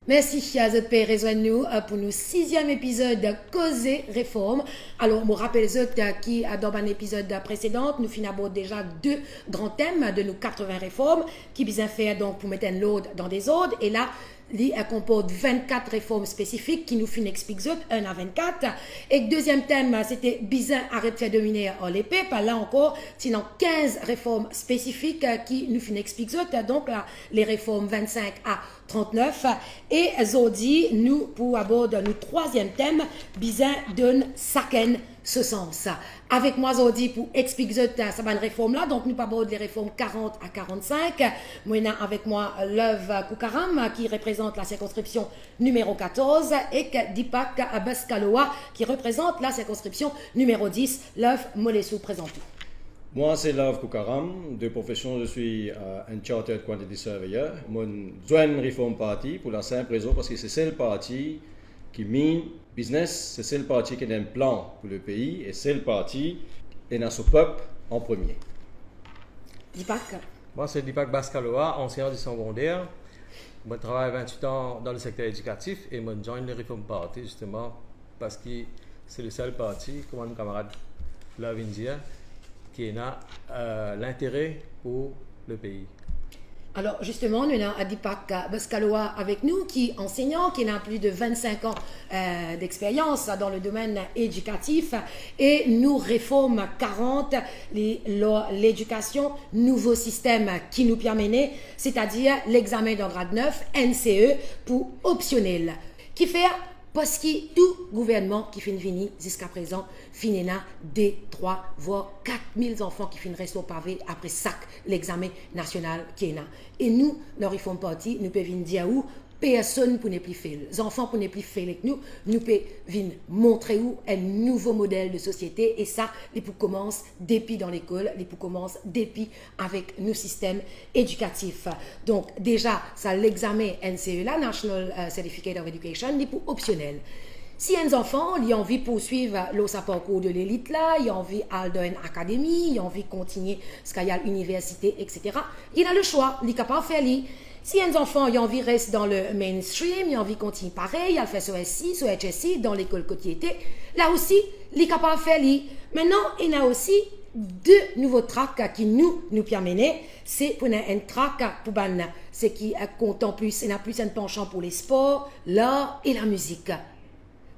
Merci, chers auditeurs, rejoignez-nous pour notre 6e épisode de Causer Réforme. Alors, je rappelle qui, dans un épisode précédent, nous finissons déjà 2 grands thèmes de nos 80 réformes qui bien faire donc pour mettre l'ordre dans des ordres. Et là, il comporte 24 réformes spécifiques qui nous font expliquer 1 à 24. Et le deuxième thème, c'était bizarre arrête de faire dominer en l'épée. Par là encore, sinon 15 réformes spécifiques qui nous font expliquer. Donc là, les réformes 25 à 39. Et aujourd'hui, nous, pour aborder notre troisième thème, bizarre donne chacun ce sens. Avec moi aujourd'hui pour expliquer cette réforme-là, donc nous abordons les réformes 40 à 45. Moi, avec moi Love Koukaram qui représente la circonscription numéro 14 et Dipak Baskaloa qui représente la circonscription numéro 10. Love, Molessou, présente-vous. Moi, c'est Love Koukaram. De profession, je suis un Chartered Quantity Surveyor. Moi, je joins Reform Party pour la simple raison parce que c'est le parti qui mine business, c'est le parti qui a un plan pour le pays et c'est le parti qui a son peuple en premier. Dipak. Moi, c'est Dipak Baskaloa, ancien du secondaire. Moi, je travaille 28 ans dans le secteur éducatif et moi, je joins le Reform Party justement parce que c'est le seul parti, comme mon camarade Love India, qui a l'intérêt pour le pays. Alors justement, nous avons Dipak Baskaloa avec nous, qui est enseignant, qui a plus de 25 ans d'expérience dans le domaine éducatif. Et nous réforme 40 l'éducation, nouveau système qui nous permet, c'est-à-dire l'examen de grade 9, NCE, pour optionnel, qui fait parce que tout gouvernement qui finit jusqu'à présent finit des 3 voire 4000 enfants qui finissent au pavé après l'examen national qui est là. Et nous, dans Reform Party, nous pouvons dire où personne pour ne plus faire. Les enfants pour ne plus faire avec nous, nous pouvons montrer où un nouveau modèle de société et ça, les pour commence depuis dans l'école, les pour commence depuis avec nos systèmes éducatifs. Donc déjà, ça l'examen NCE là, National Certificate of Education, les pour optionnel. Si un enfant il a envie de poursuivre le parcours de l'élite là, il a envie d'aller dans une académie, il a envie de continuer ce qu'il y a à l'université, etc., il a le choix, il est capable de faire lui. Si un enfant a envie de rester dans le mainstream, il a envie de continuer pareil, il a fait sur SI, sur HSI, dans l'école quotidienne, là aussi, il est capable de faire lui. Maintenant, il y a aussi 2 nouveaux tracks qui nous permettent. C'est pour un track pour ce qui compte en plus, il y a plus un penchant pour les sports, l'art et la musique.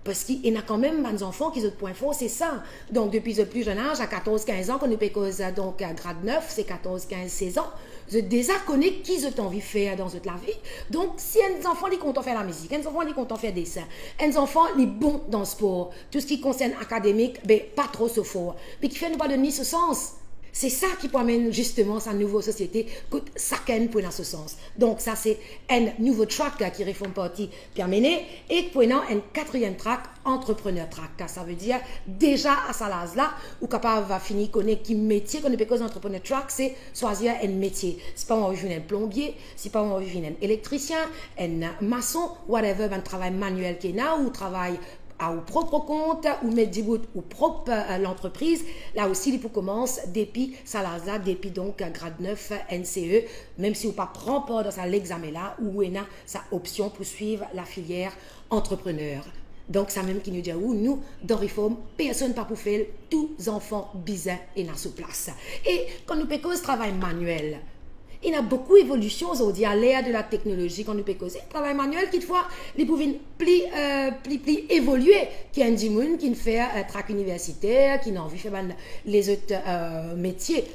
Parce qu'il y a quand même des enfants qui ont point fort, c'est ça. Donc, depuis le plus jeune âge, à 14-15 ans, qu'on nous peut cause donc à grade 9, c'est 14-15-16 ans, je déjà connais qui ont envie de faire dans la vie. Donc, si un enfant est content de faire la musique, un enfant est content de faire des dessins, un enfant est bon dans le sport, tout ce qui concerne académique, ben, pas trop ce fort, mais qui fait nous pas donner ce sens. C'est ça qui amène justement sa nouvelle société, que chacun pour dans ce sens. Donc ça c'est un nouveau track qui Reform Party permet et pour un 4e track, entrepreneur track. Ça veut dire déjà à sa base là, ou capable va finir connaître qui métier qu'on peut cause entrepreneur track, c'est choisir un métier. C'est pas envie de devenir un plombier, c'est pas envie de devenir un électricien, un maçon, whatever, un travail manuel qui est là ou travail à au propre compte ou mettre du bout ou propre l'entreprise, là aussi il faut commencer depuis Salazar, depuis donc grade 9 NCE, même si vous pas prend pas dans l'examen là ou on a sa option pour suivre la filière entrepreneur. Donc ça même qui nous dit où nous dans Reform personne pas pour faire, tous enfants bizarres et dans sa place. Et quand nous faisons ce travail manuel, il y a beaucoup d'évolutions aujourd'hui à l'ère de la technologie qu'on peut causer. Le travail manuel, quelquefois, les pouvez plus évoluer. Qui a un monde qui fait un track universitaire, qui a envie de faire les autres métiers.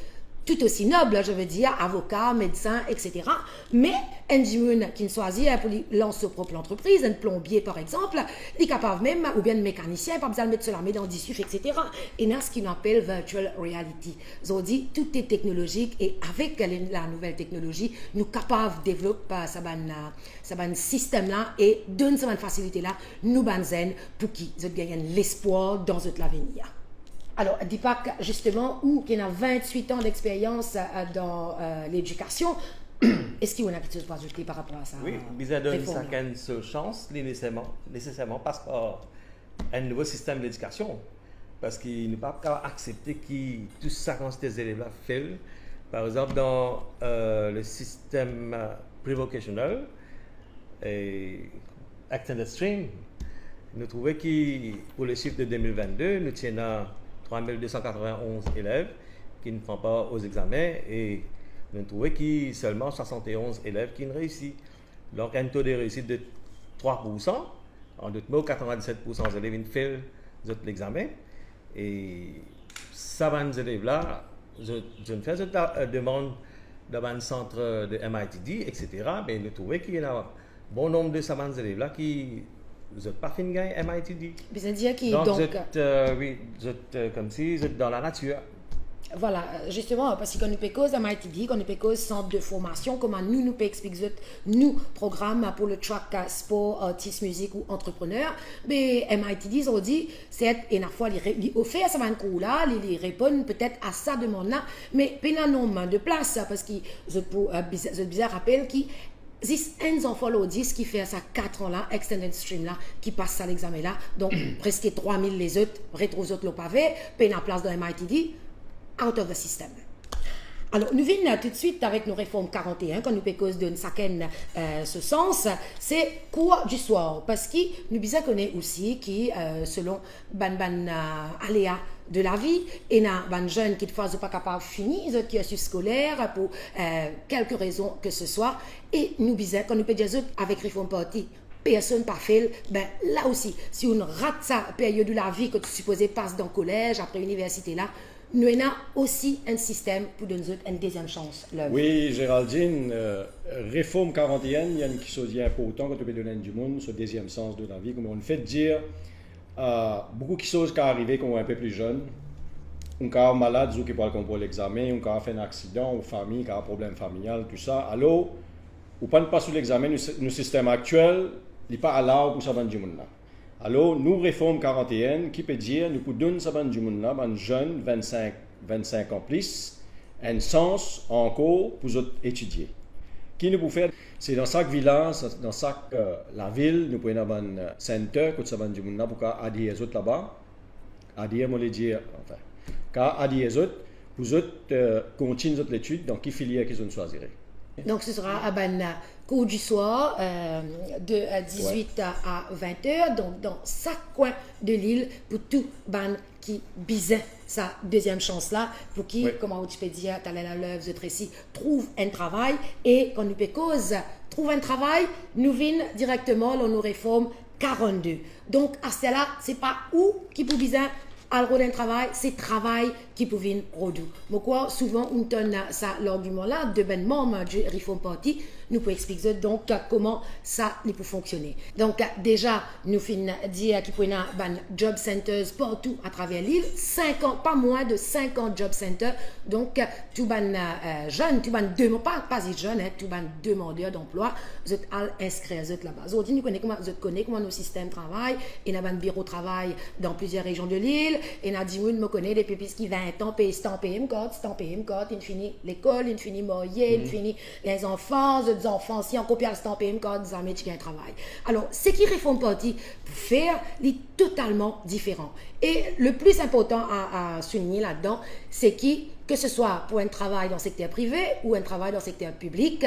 Tout aussi noble, je veux dire, avocat, médecin, etc. Mais un monde qui choisit pour lancer sa propre entreprise, un plombier par exemple, il est capable même, ou bien un mécanicien, pas besoin de mettre cela dans le dissus, etc. Et dans ce qu'on appelle virtual reality. Aujourd'hui, tout est technologique et avec la nouvelle technologie, nous sommes capables de développer ce système-là et donner cette facilité-là, nous banzen pour qu'ils gagnent l'espoir dans l'avenir. Alors, Dipak, justement, qui a 28 ans d'expérience dans l'éducation, est-ce qu'il y a quelque chose à ajouter par rapport à ça? Oui, bizarre donne chacun sa chance, nécessairement passe par un nouveau système d'éducation. Parce qu'il n'est pas accepté que tout ça, quand ces élèves-là failent. Par exemple, dans le système prévocationnel, Extended Stream, nous trouvons que pour le chiffre de 2022, nous tiens 3291 élèves qui ne font pas aux examens et nous trouvons qu'il y a seulement 71 élèves qui ne réussissent. Donc, un taux de réussite de 3%. En d'autres mots, 97% des élèves font l'examen. Et ça, les élèves-là, je ne fais une demande dans un centre de MITD, etc. Mais nous trouvons qu'il y a un bon nombre de ces élèves-là qui n'ont pas fini de gagner MITD. C'est-à-dire qui donc oui, comme si vous êtes dans la nature. Voilà, justement, parce qu'on nous peut cause à MITD, qu'on nous peut cause centre de formation, comment nous peut expliquer nous programme pour le track sport, artiste, musique ou entrepreneur. Mais MITD, ils ont dit, c'est une fois, ils offrent ça un coup là, ils répondent peut-être à ça demande-là, mais il y a un nombre de places, parce qu'ils ont bizarre rappel qui un enfant l'audit qui fait ça 4 ans là, extended stream là, qui passe à l'examen là, donc presque 3000 les autres, rétro aux autres le pavé, puis en place dans MITD, out of the system. Alors, nous venons tout de suite avec nos réformes 41, quand nous pécose de ce sens, c'est quoi du soir? Parce que nous bien connaît aussi qui, selon aléa de la vie, et na ban jeunes qui ne sont pas capables de finir, ils qui sont scolaires pour quelques raisons que ce soit, et nous bien, quand nous pécose avec réforme party, personne pas fait, ben là aussi, si on rate sa période de la vie que tu supposais passe dans le collège, après l'université là, nous avons aussi un système pour donner une deuxième chance. Oui, Géraldine, réforme 41, il y a une chose importante quand tu peux donner du monde, ce deuxième sens de la vie, comme on fait dire, beaucoup de choses qui arrivent quand on est un peu plus jeune. Un cas malade, qui peut comprendre l'examen, un cas fait un accident, ou famille, qui a un problème familial, tout ça. Alors, ou pas passer l'examen, le système actuel n'est pas allowed pour ça du monde là. Alors, nous, réforme 41, qui peut dire, nous pouvons donner ça du monde là, un jeune, 25 ans plus, un sens encore pour étudier. Qui nous peut faire, c'est dans chaque village, dans chaque la ville, nous pouvons avoir un centre, que ça du monde là, pour aider les autres là-bas. Aider, moi, les dire, enfin, car aider les autres, pour autres continuer l'étude, dans quelle filière qu'ils ont choisi. Donc, ce sera à cours du soir de 18 à 20 heures, donc dans chaque coin de l'île pour tout ban qui bisait sa deuxième chance là, pour qui, comment tu peux dire, tu as la lèvre, vous ici, trouve un travail et quand nous peut cause, trouve un travail, nous venons directement dans nos réformes 42. Donc, à cela, c'est pas où qui peut biser alors d'un travail, c'est travail qui peut venir produire. Mais quoi, souvent, on donne ça l'argument-là de ben membre du Reform Party, nous pouvons expliquer donc comment ça peut fonctionner. Donc déjà, nous finissons dire qu'il peut y avoir ben job centers partout à travers l'île, 50, pas moins de 50 job centers. Donc tout ben jeunes, tout ben pas jeunes, hein, tout ben demandeurs d'emploi, vous êtes inscrits là-bas. Aujourd'hui, nous connaissons comment nos systèmes travaillent. Il y a un bureau de travail dans plusieurs régions de l'île. Et il y a des gens qui me connaissent depuis plus de 20 ans, payent PM code, il finit l'école, il finit moyen, il finit les enfants, les enfants, si on copie le PM code, ils ont un travail. Alors, ce qui réforme partie pour faire, est totalement différent. Et le plus important à souligner là-dedans, c'est que ce soit pour un travail dans le secteur privé ou un travail dans le secteur public,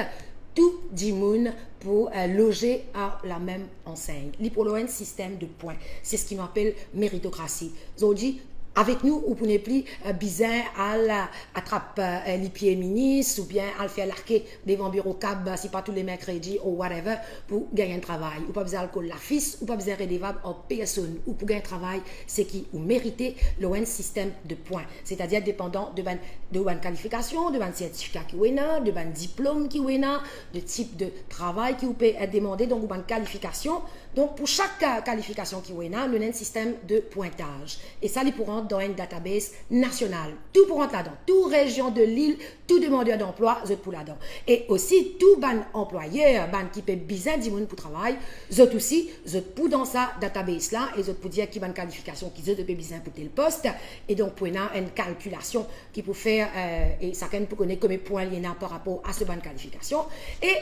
tout le monde pour loger à la même enseigne. Pour un système de points. C'est ce qu'on appelle méritocratie. Aujourd'hui, avec nous, vous ne pouvez plus bizarre à attraper les pieds ministres ou bien à faire l'arquer devant bureau cab, si pas tous les mercredis ou whatever, pour gagner un travail. Ou pas besoin d'alcool la fils, ou pas besoin redevable en personne. Ou pour gagner un travail, c'est qui ou mériter le système de points. C'est-à-dire dépendant de une qualification, de un certificat qui est là, de un diplôme qui est là, de type de travail qui vous peut être demandé, donc une qualification. Donc pour chaque qualification qui est là, nous avons un système de pointage. Et ça, il pourra dans une database nationale. Tout pour rentrer là-dedans. Toute région de l'île, tout demandeur d'emploi, vous pour là-dedans. Et aussi, tout ban employeur, ban qui peut bizarre du monde pour travail, vous aussi, vous pour dans sa database-là, et vous pour dire qui ban qualification qui peut bizarre pour tel poste. Et donc, pour une calculation qui peut faire, et chacun peut connaître combien de points il y a par rapport à ce ban qualification. Et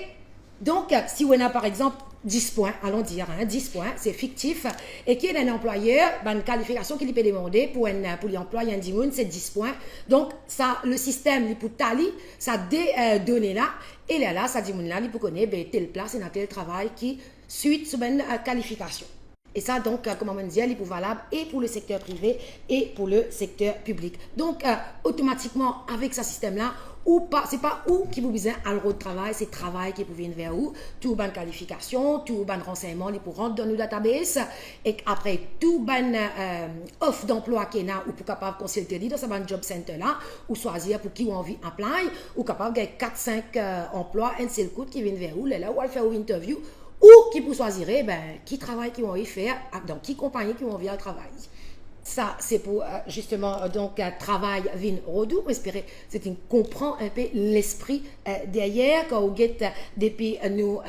Donc, si on a par exemple 10 points, allons dire, 10 points, c'est fictif, et qu'il y a un employeur, une qualification qu'il peut demander pour l'employé un dimoun, c'est 10 points. Donc, ça, le système, il peut tali, ça des données là, et là, ça dit, là, il peut connaître telle place et dans tel travail qui suit sur une qualification. Et ça, donc, comme on dit, il est valable et pour le secteur privé et pour le secteur public. Donc, automatiquement, avec ce système-là, ou pas, c'est pas où qui vous besoin à le travail, c'est travail qui vous vient vers où, tout bonne qualification, tout bon renseignement, il pour rentrer dans nos databases, et après, tout bon offre d'emploi qu'il y a, ou pour capable consulter dans ce bon job center là, ou choisir pour qui on envie apply, ou capable de 4-5 emplois, un seul coup qui vient vers où, là, où elle fait une interview, ou qui pour choisir, qui travail qui ont envie faire, dans qui compagnie qui ont envie à travailler. Ça, c'est pour justement donc travail vin rodou. Espérer, c'est une comprend un peu l'esprit derrière quand on get depuis nous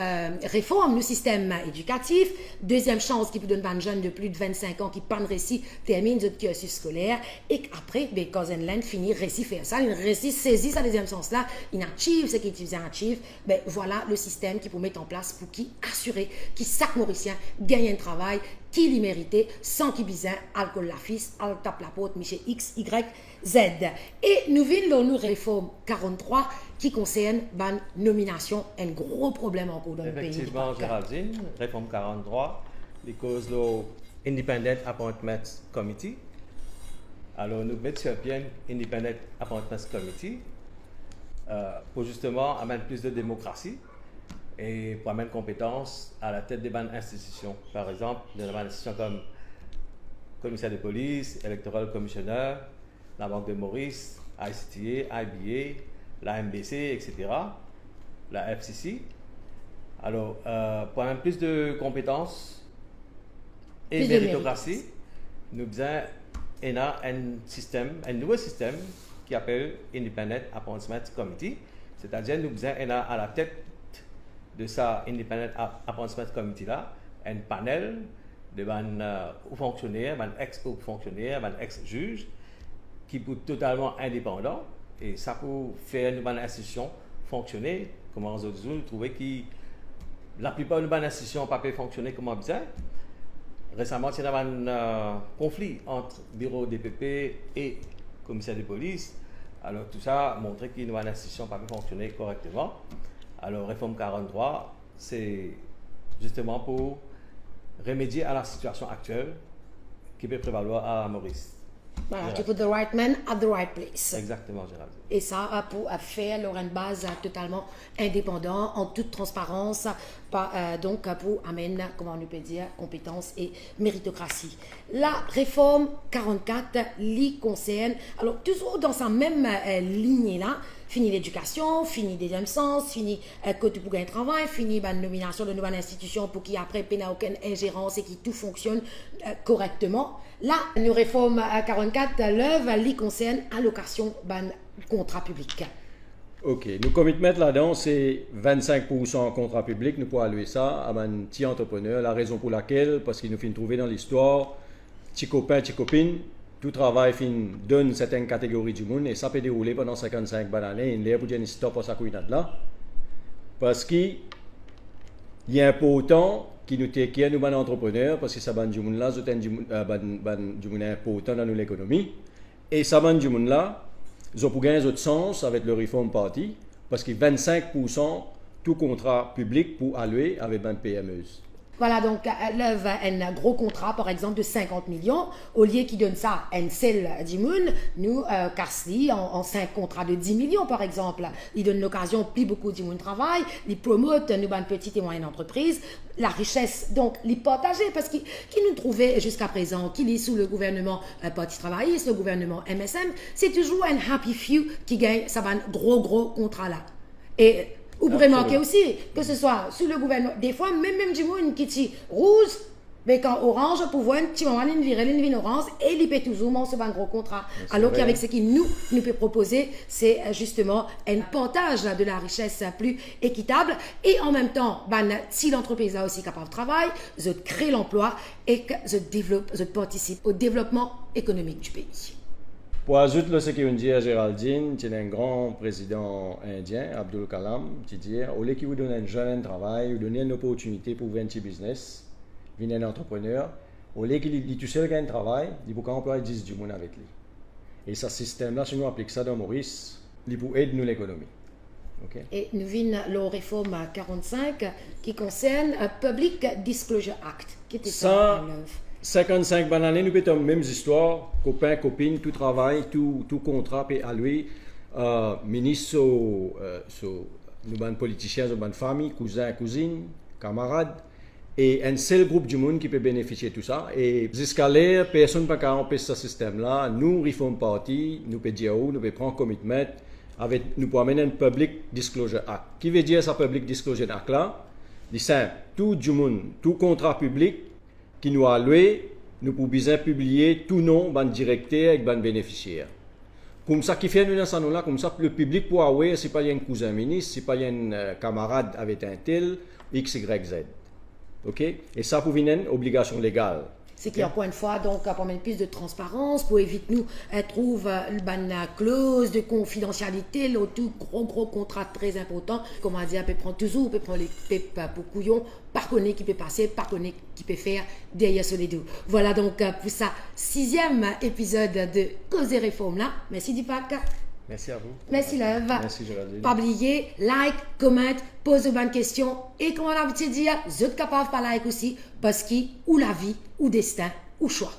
réforme le système éducatif. Deuxième chance qui peut donner un jeune de plus de 25 ans qui pas de récit termine notre cursus scolaire et après quand un land finit récit faire ça, une récit saisit sa deuxième chance là, il achieve ce qu'il faisait achieve. Voilà le système qui peut mettre en place pour qui assurer qui sac mauricien gagne un travail qui l'y méritait sans qu'il besoin alcool la fils, al tape la porte, Michel X, Y, Z. Et nous venons nous réforme 43 qui concerne la nomination, un gros problème encore dans le pays. Effectivement, Géraldine, réforme 43, les causes de Independent Appointments Committee. Alors, nous mettons sur pied Independent Appointments Committee pour justement amener plus de démocratie et pour amener compétences à la tête des bonnes institutions. Par exemple, des institutions comme commissaire de police, electoral commissioner, la Banque de Maurice, ICTA, IBA, la MBC, etc., la FCC. Alors, pour amener plus de compétences et méritocratie, nous avons un nouveau système qui s'appelle Independent Appointment Committee, c'est-à-dire nous avons à la tête de ça Independent Appointment Committee là, un panel de fonctionnaires, ex-fonctionnaires, ex-juges, qui sont totalement indépendants, et ça peut faire une bonne institution fonctionner, comme on nous trouver que la plupart de nos institutions n'ont pas pu fonctionner comme on besoin. Récemment, il y a eu un conflit entre bureau DPP et commissaire de police. Alors tout ça montre que nos institutions n'ont pas pu fonctionner correctement. Alors, réforme 43, c'est justement pour remédier à la situation actuelle qui peut prévaloir à Maurice. Voilà, to put the right man at the right place. Exactement, Gérald. Et ça, pour faire une base totalement indépendante, en toute transparence, donc pour amener, comment on peut dire, compétence et méritocratie. La réforme 44 l'y concerne, alors toujours dans sa même lignée-là, fini l'éducation, fini deuxième sens, fini côté pour gagner travail, fini la nomination de nouvelles institutions pour qu'il après n'y ait aucune ingérence et que tout fonctionne correctement. Là, nous réforme 44, l'œuvre l'y concerne allocation d'un contrat public. Ok, nous commitment là-dedans, c'est 25% contrat public, nous pouvons allouer ça à un petit entrepreneur. La raison pour laquelle, parce qu'il nous fait trouver dans l'histoire, petit copain, petit copine, tout travail donne certaines catégories du monde et ça peut dérouler pendant 55 bonnes années. Il y a un stop à sa couinade là. Parce qu'il y a un peu autant qui nous téquille nous, entrepreneurs, parce que ça ban du monde là, c'est du monde un peu autant dans l'économie. Et ça ban du monde là, ils ont pour gagner autre sens avec le Reform Party, parce que 25% tout contrat public pour allouer avec une PME. Voilà, donc l'œuvre un gros contrat, par exemple, de 50 millions. Au lieu qui donne ça à un seul dimoun, nous, Karsli, en 5 contrats de 10 millions, par exemple. Il donne l'occasion, plus beaucoup de dimoun travail, il promote nous, une petite et moyenne entreprise, la richesse, donc, les partager, parce qu'il nous trouvait jusqu'à présent, qu'il est sous le gouvernement Parti travailliste, le gouvernement MSM, c'est toujours un happy few qui gagne ça un gros contrat là. Et vous pourrez remarquer aussi que ce soit sous le gouvernement, des fois, même du monde qui dit rouge, mais quand orange, pour voir un petit moment, une virée, orange, et il peut toujours sur un gros contrat. Alors qu'avec ce qu'il nous peut proposer, c'est justement un partage de la richesse plus équitable. Et en même temps, si l'entreprise a aussi capable de travail, je crée l'emploi et que je participe au développement économique du pays. Pour ajouter ce qu'on dit à Géraldine, c'est un grand président indien, Abdul Kalam, qui dit au lieu qu'il vous donne un jeune travail, vous donne une opportunité pour un petit business, venir un entrepreneur, au lieu qu'il dit tout seul qu'il a un travail, il faut employer 10 du monde avec lui. Et ce système-là, si nous appliquons ça dans Maurice, il peut aider nous l'économie. Okay? Et nous venons la réforme 45 qui concerne un Public Disclosure Act, qui était ça en œuvre. 55 bonnes années, nous avons la même histoire, copains, copines, tout travail, tout contrat, puis à lui, ministre, nous avons politiciens, nous avons famille, cousins, cousines, camarades, et un seul groupe du monde qui peut bénéficier de tout ça. Et jusqu'à là, personne ne peut empêcher ce système-là. Nous, Reform Party, nous pouvons dire où, nous pouvons prendre un commitment, nous pouvons amener un Public Disclosure Act. Qui veut dire ce Public Disclosure Act-là? C'est simple, tout du monde, tout contrat public, qui nous a loué, nous pouvons bien publier tout nom de directeur et de bénéficiaire. Comme ça, qui fait nous dans ce nom-là, comme ça, le public pourra voir si pas un cousin ministre, si pas un camarade avec un tel, X, Y, Z. OK? Et ça, pour une obligation légale. C'est qu'encore une fois, donc, pour mettre plus de transparence, pour éviter nous, trouve une clause de confidentialité, le tout gros contrat très important. Comme on dit, on peut prendre toujours, on peut prendre les pépes pour couillon, par connaître qui peut passer, par connaître qui peut faire derrière ce les deux. Voilà donc pour ça, 6e épisode de Cause des réformes là. Merci Dipak. Merci à vous. Merci Love. Merci Géraldine. Pas oublier, like, comment, pose de bonnes questions. Et comme on a l'habitude de dire, vous êtes capable de like aussi, parce que ou la vie, ou destin, ou choix.